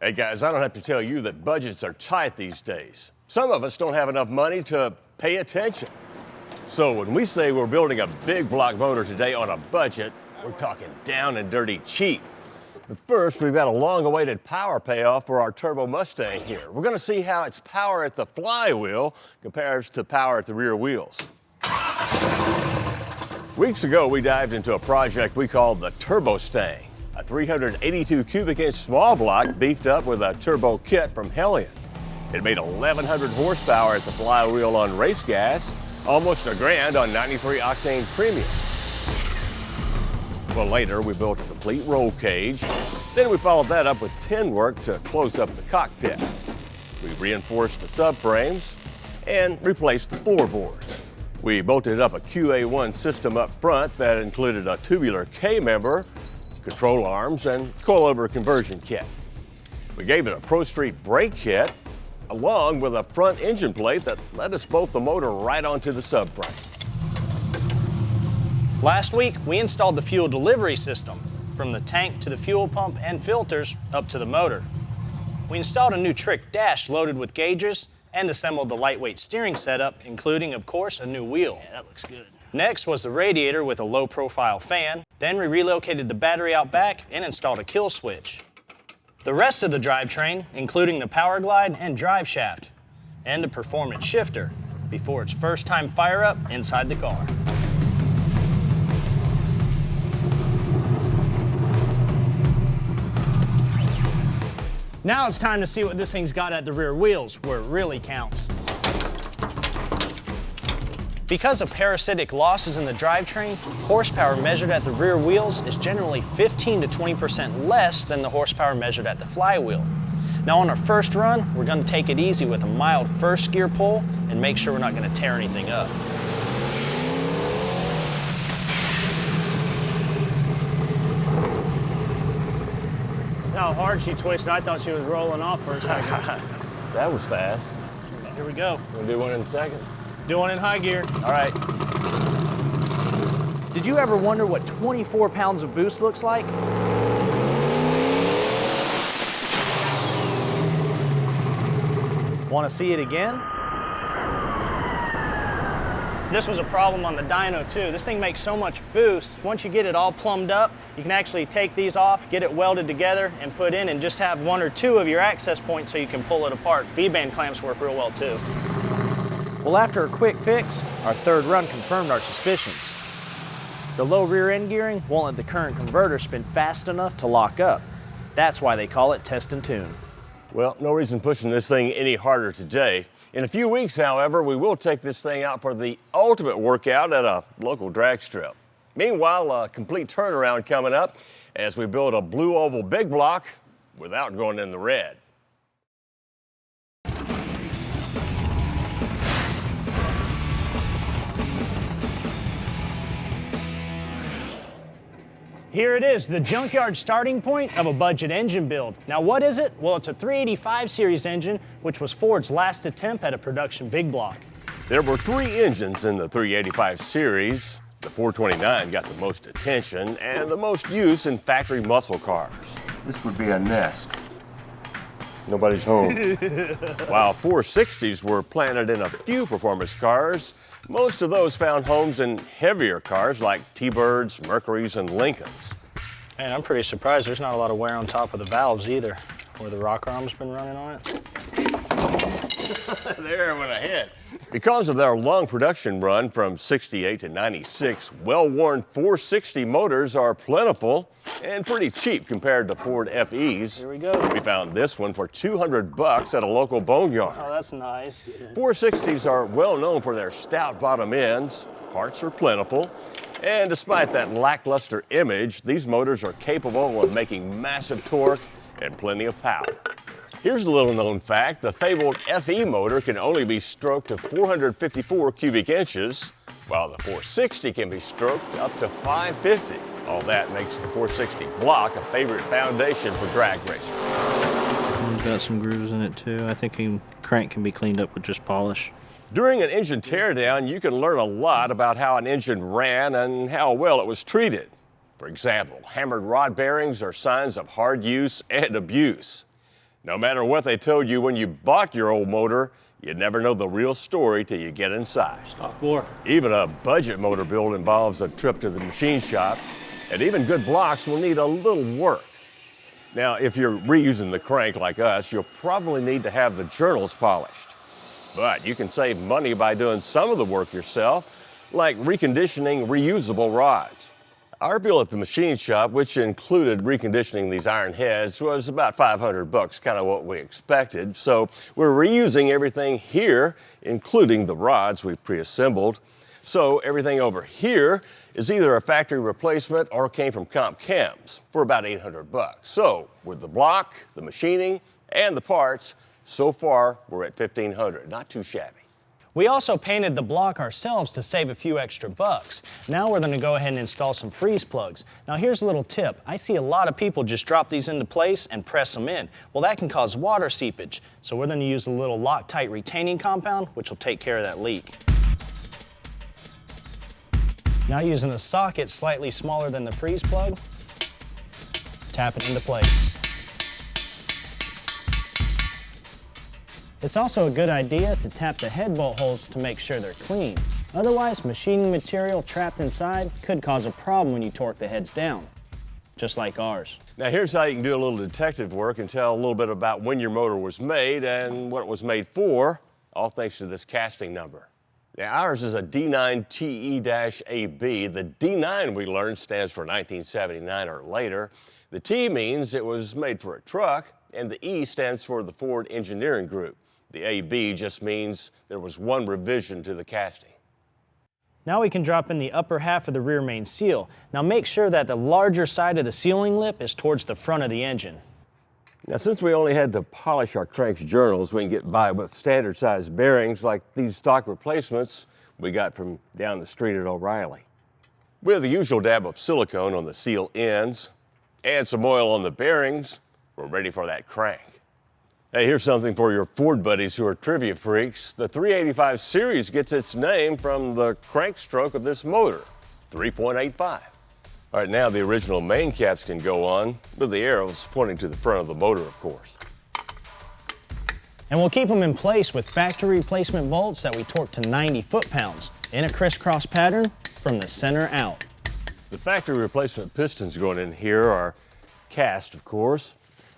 Hey guys, I don't have to tell you that budgets are tight these days. Some of us don't have enough money to pay attention. So when we say we're building a big block motor today on a budget, we're talking down and dirty cheap. But first, we've got a long-awaited power payoff for our turbo Mustang here. We're gonna see how its power at the flywheel compares to power at the rear wheels. Weeks ago, we dived into a project we called the Turbo Stang, a 382 cubic inch small block beefed up with a turbo kit from Hellion. It made 1,100 horsepower at the flywheel on race gas, almost $1,000 on 93 octane premium. Well, later we built a complete roll cage. Then we followed that up with pin work to close up the cockpit. We reinforced the subframes and replaced the floorboards. We bolted up a QA1 system up front that included a tubular K-member, control arms, and coilover conversion kit. We gave it a Pro Street brake kit, along with a front engine plate that let us bolt the motor right onto the subframe. Last week, we installed the fuel delivery system, from the tank to the fuel pump and filters up to the motor. We installed a new trick dash loaded with gauges and assembled the lightweight steering setup, including, of course, a new wheel. Yeah, that looks good. Next was the radiator with a low-profile fan. Then we relocated the battery out back and installed a kill switch. The rest of the drivetrain, including the power glide and drive shaft, and a performance shifter, before its first time fire up inside the car. Now it's time to see what this thing's got at the rear wheels, where it really counts. Because of parasitic losses in the drivetrain, horsepower measured at the rear wheels is generally 15 to 20% less than the horsepower measured at the flywheel. Now on our first run, we're going to take it easy with a mild first gear pull and make sure we're not going to tear anything up. How hard she twisted, I thought she was rolling off for a second. That was fast. Here we go. We'll do one in a second. Do one in high gear. All right. Did you ever wonder what 24 pounds of boost looks like? Want to see it again? This was a problem on the dyno too. This thing makes so much boost. Once you get it all plumbed up, you can actually take these off, get it welded together, and put in and just have one or two of your access points so you can pull it apart. V-band clamps work real well too. Well, after a quick fix, our third run confirmed our suspicions. The low rear end gearing won't let the current converter spin fast enough to lock up. That's why they call it test and tune. Well, no reason pushing this thing any harder today. In a few weeks, however, we will take this thing out for the ultimate workout at a local drag strip. Meanwhile, a complete turnaround coming up as we build a blue oval big block without going in the red. Here it is, the Junkyard starting point of a budget engine build. Now what is it? Well, it's a 385 series engine, which was Ford's last attempt at a production big block. There were 3 engines in the 385 series. The 429 got the most attention and the most use in factory muscle cars. This would be a nest. Nobody's home. While 460s were planted in a few performance cars, most of those found homes in heavier cars like T-Birds, Mercurys, and Lincolns. And I'm pretty surprised there's not a lot of wear on top of the valves either, where the rocker arm's been running on it. There went ahead. Because of their long production run from 68 to 96, well-worn 460 motors are plentiful and pretty cheap compared to Ford FEs. Here we go. We found this one for $200 at a local boneyard. Oh, that's nice. 460s are well known for their stout bottom ends, parts are plentiful, and despite that lackluster image, these motors are capable of making massive torque and plenty of power. Here's a little known fact, the fabled FE motor can only be stroked to 454 cubic inches, while the 460 can be stroked up to 550. All that makes the 460 block a favorite foundation for drag racing. It's got some grooves in it too. I think the crank can be cleaned up with just polish. During an engine teardown, you can learn a lot about how an engine ran and how well it was treated. For example, hammered rod bearings are signs of hard use and abuse. No matter what they told you when you bought your old motor, you never know the real story till you get inside. Stock bore. Even a budget motor build involves a trip to the machine shop, and even good blocks will need a little work. Now, if you're reusing the crank like us, you'll probably need to have the journals polished. But you can save money by doing some of the work yourself, like reconditioning reusable rods. Our bill at the machine shop, which included reconditioning these iron heads, was about $500, kind of what we expected. So we're reusing everything here, including the rods we pre-assembled. So everything over here is either a factory replacement or came from comp cams for about $800. So with the block, the machining, and the parts, so far we're at $1,500. Not too shabby. We also painted the block ourselves to save a few extra bucks. Now we're going to go ahead and install some freeze plugs. Now here's a little tip. I see a lot of people just drop these into place and press them in. Well, that can cause water seepage. So we're going to use a little Loctite retaining compound, which will take care of that leak. Now using a socket slightly smaller than the freeze plug, tap it into place. It's also a good idea to tap the head bolt holes to make sure they're clean. Otherwise, machining material trapped inside could cause a problem when you torque the heads down, just like ours. Now here's how you can do a little detective work and tell a little bit about when your motor was made and what it was made for, all thanks to this casting number. Now ours is a D9TE-AB. The D9 we learned stands for 1979 or later. The T means it was made for a truck, and the E stands for the Ford Engineering Group. The AB just means there was one revision to the casting. Now we can drop in the upper half of the rear main seal. Now make sure that the larger side of the sealing lip is towards the front of the engine. Now since we only had to polish our crank's journals, we can get by with standard size bearings like these stock replacements we got from down the street at O'Reilly. With the usual dab of silicone on the seal ends and some oil on the bearings, we're ready for that crank. Hey, here's something for your Ford buddies who are trivia freaks. The 385 series gets its name from the crank stroke of this motor, 3.85. All right, now the original main caps can go on, with the arrows pointing to the front of the motor, of course. And we'll keep them in place with factory replacement bolts that we torque to 90 foot-pounds in a crisscross pattern from the center out. The factory replacement pistons going in here are cast, of course.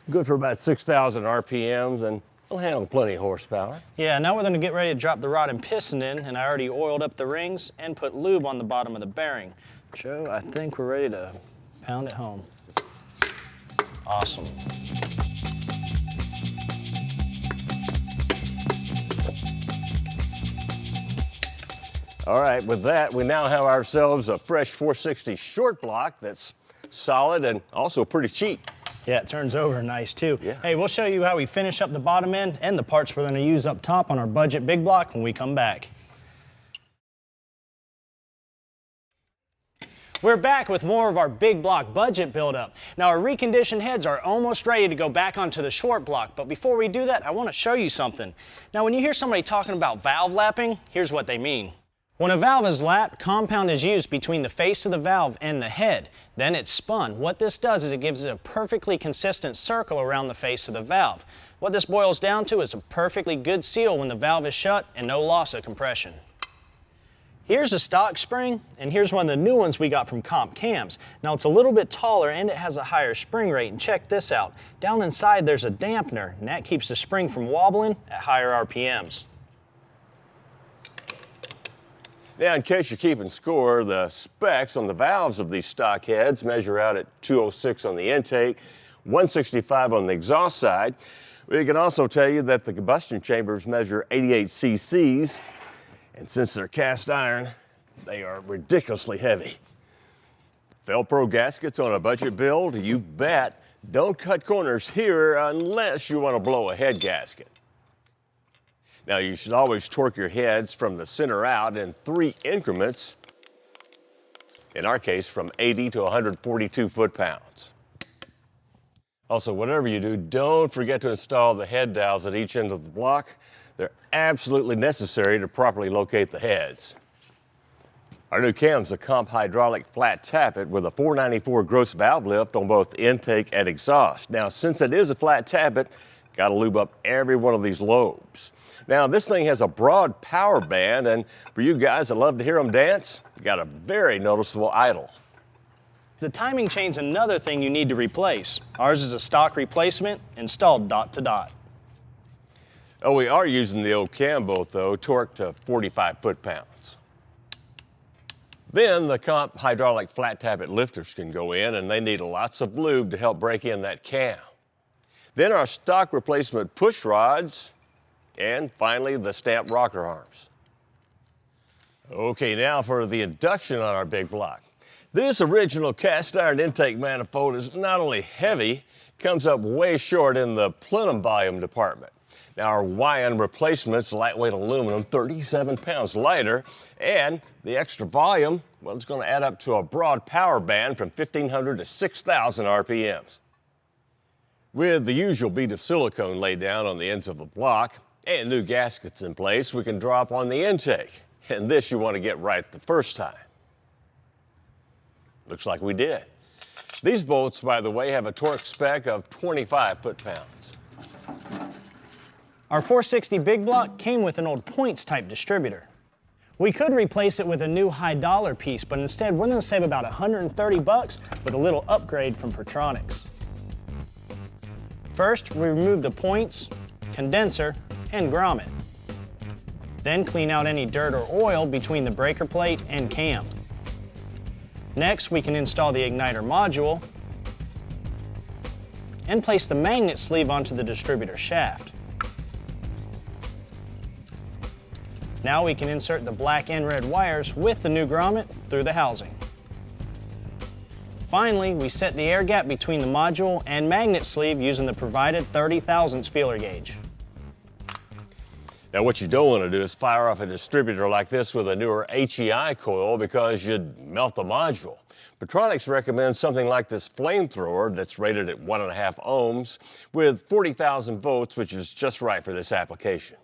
Good for about 6,000 RPMs and will handle plenty of horsepower. Yeah, now we're going to get ready to drop the rod and piston in, and I already oiled up the rings and put lube on the bottom of the bearing. Joe, I think we're ready to pound it home. Awesome. All right, with that, we now have ourselves a fresh 460 short block that's solid and also pretty cheap. Yeah, it turns over nice too. Yeah. Hey, we'll show you how we finish up the bottom end and the parts we're going to use up top on our budget big block when we come back. We're back with more of our big block budget buildup. Now our reconditioned heads are almost ready to go back onto the short block, but before we do that, I want to show you something. Now when you hear somebody talking about valve lapping, here's what they mean. When a valve is lapped, compound is used between the face of the valve and the head. Then it's spun. What this does is it gives it a perfectly consistent circle around the face of the valve. What this boils down to is a perfectly good seal when the valve is shut and no loss of compression. Here's a stock spring, and here's one of the new ones we got from Comp Cams. Now it's a little bit taller and it has a higher spring rate, and check this out. Down inside there's a dampener, and that keeps the spring from wobbling at higher RPMs. Now, in case you're keeping score, the specs on the valves of these stock heads measure out at 206 on the intake, 165 on the exhaust side. We can also tell you that the combustion chambers measure 88 cc's, and since they're cast iron, they are ridiculously heavy. Velcro gaskets on a budget build, you bet. Don't cut corners here unless you want to blow a head gasket. Now you should always torque your heads from the center out in 3 increments. In our case, from 80 to 142 foot-pounds. Also, whatever you do, don't forget to install the head dowels at each end of the block. They're absolutely necessary to properly locate the heads. Our new cam's a Comp hydraulic flat tappet with a 494 gross valve lift on both intake and exhaust. Now, since it is a flat tappet, Got to lube up every one of these lobes. Now, this thing has a broad power band, and for you guys that love to hear them dance, you got a very noticeable idle. The timing chain's another thing you need to replace. Ours is a stock replacement, installed dot to dot. Oh, we are using the old cam bolt, though, torqued to 45 foot-pounds. Then the comp hydraulic flat tappet lifters can go in, and they need lots of lube to help break in that cam. Then our stock replacement push rods, and finally the stamped rocker arms. Okay, now for the induction on our big block. This original cast iron intake manifold is not only heavy, comes up way short in the plenum volume department. Now our YN replacement's lightweight aluminum, 37 pounds lighter, and the extra volume, well, it's going to add up to a broad power band from 1,500 to 6,000 RPMs. With the usual bead of silicone laid down on the ends of the block and new gaskets in place, we can drop on the intake. And this you want to get right the first time. Looks like we did. These bolts, by the way, have a torque spec of 25 foot-pounds. Our 460 big block came with an old points type distributor. We could replace it with a new high dollar piece, but instead we're going to save about $130 with a little upgrade from Pertronics. First, we remove the points, condenser, and grommet. Then clean out any dirt or oil between the breaker plate and cam. Next, we can install the igniter module and place the magnet sleeve onto the distributor shaft. Now we can insert the black and red wires with the new grommet through the housing. Finally, we set the air gap between the module and magnet sleeve using the provided 30 thousandths feeler gauge. Now what you don't want to do is fire off a distributor like this with a newer HEI coil because you'd melt the module. Pertronics recommends something like this flamethrower that's rated at 1.5 ohms with 40,000 volts, which is just right for this application.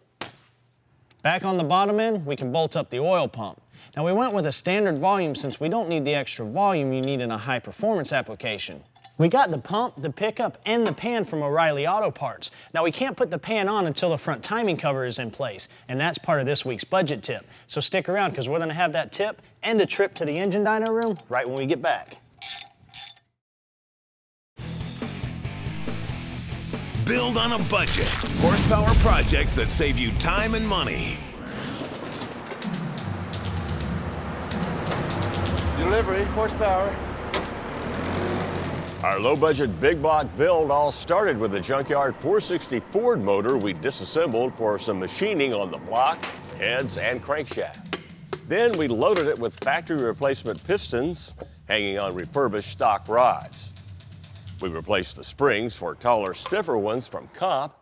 Back on the bottom end, we can bolt up the oil pump. Now we went with a standard volume since we don't need the extra volume you need in a high performance application. We got the pump, the pickup, and the pan from O'Reilly Auto Parts. Now we can't put the pan on until the front timing cover is in place, and that's part of this week's budget tip. So stick around because we're gonna have that tip and a trip to the engine dyno room right when we get back. Build on a budget. Horsepower projects that save you time and money. Delivery, horsepower. Our low-budget big block build all started with a Junkyard 460 Ford motor we disassembled for some machining on the block, heads, and crankshaft. Then we loaded it with factory replacement pistons hanging on refurbished stock rods. We replaced the springs for taller, stiffer ones from Comp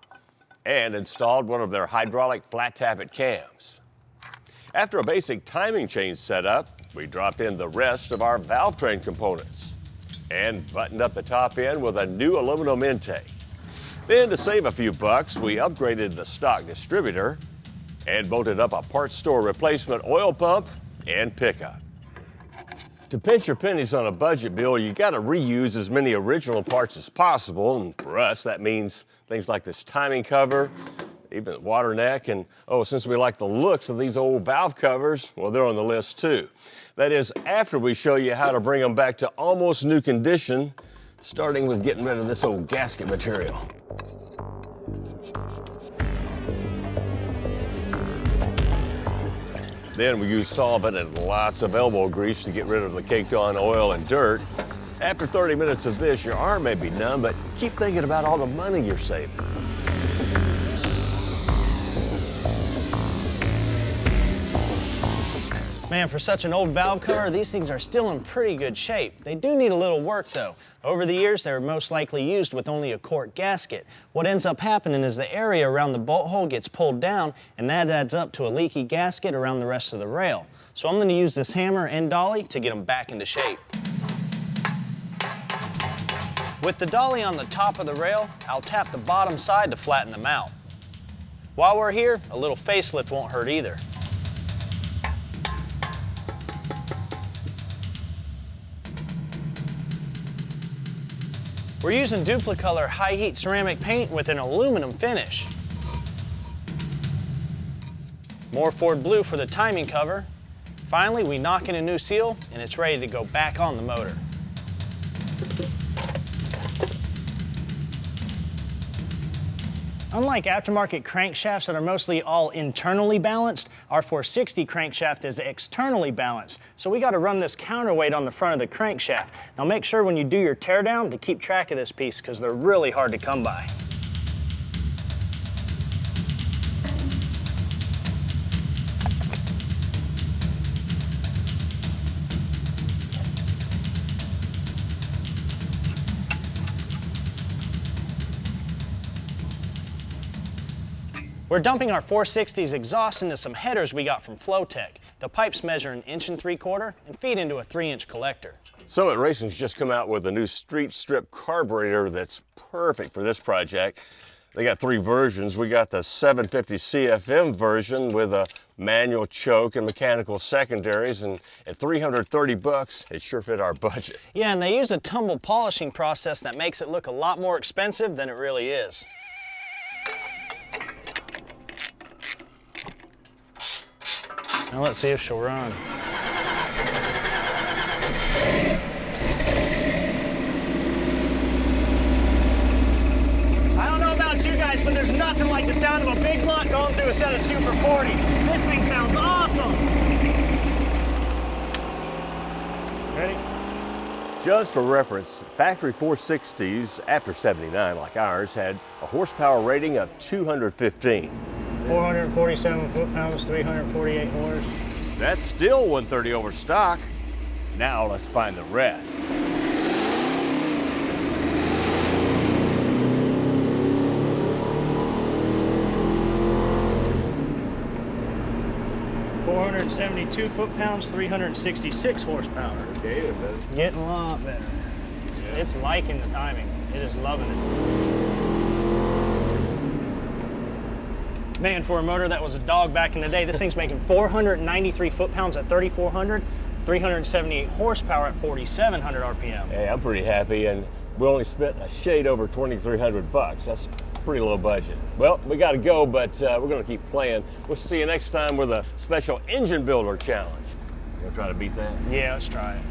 and installed one of their hydraulic flat tappet cams. After a basic timing chain setup, we dropped in the rest of our valve train components and buttoned up the top end with a new aluminum intake. Then, to save a few bucks, we upgraded the stock distributor and bolted up a parts store replacement oil pump and pickup. To pinch your pennies on a budget bill, you got to reuse as many original parts as possible, and for us that means things like this timing cover, even the water neck, and since we like the looks of these old valve covers, well, they're on the list too. That is after we show you how to bring them back to almost new condition, starting with getting rid of this old gasket material. Then we use solvent and lots of elbow grease to get rid of the caked on oil and dirt. After 30 minutes of this, your arm may be numb, but keep thinking about all the money you're saving. Man, for such an old valve cover, these things are still in pretty good shape. They do need a little work though. Over the years, they were most likely used with only a cork gasket. What ends up happening is the area around the bolt hole gets pulled down, and that adds up to a leaky gasket around the rest of the rail. So I'm gonna use this hammer and dolly to get them back into shape. With the dolly on the top of the rail, I'll tap the bottom side to flatten them out. While we're here, a little facelift won't hurt either. We're using Duplicolor high heat ceramic paint with an aluminum finish. More Ford blue for the timing cover. Finally, we knock in a new seal and it's ready to go back on the motor. Unlike aftermarket crankshafts that are mostly all internally balanced, our 460 crankshaft is externally balanced. So we got to run this counterweight on the front of the crankshaft. Now make sure when you do your teardown to keep track of this piece because they're really hard to come by. We're dumping our 460's exhaust into some headers we got from Flowtech. The pipes measure 1 3/4 inches and feed into a 3-inch collector. Summit Racing's just come out with a new street strip carburetor that's perfect for this project. They got 3 versions. We got the 750 CFM version with a manual choke and mechanical secondaries, and at $330, it sure fit our budget. Yeah, and they use a tumble polishing process that makes it look a lot more expensive than it really is. Now let's see if she'll run. I don't know about you guys, but there's nothing like the sound of a big block going through a set of Super 40s. This thing sounds awesome. Ready? Just for reference, factory 460s after 79 like ours had a horsepower rating of 215. 447 foot-pounds, 348 horse. That's still 130 over stock. Now let's find the rest. .472 foot-pounds, 366 horsepower. Okay, Getting a lot better. Yeah. It's liking the timing. It is loving it. Man, for a motor that was a dog back in the day, this thing's making 493 foot-pounds at 3,400, 378 horsepower at 4,700 RPM. Hey, I'm pretty happy, and we only spent a shade over $2,300. That's pretty low budget. Well, we got to go, but we're going to keep playing. We'll see you next time with a special engine builder challenge. You gonna try to beat that? Yeah, let's try it.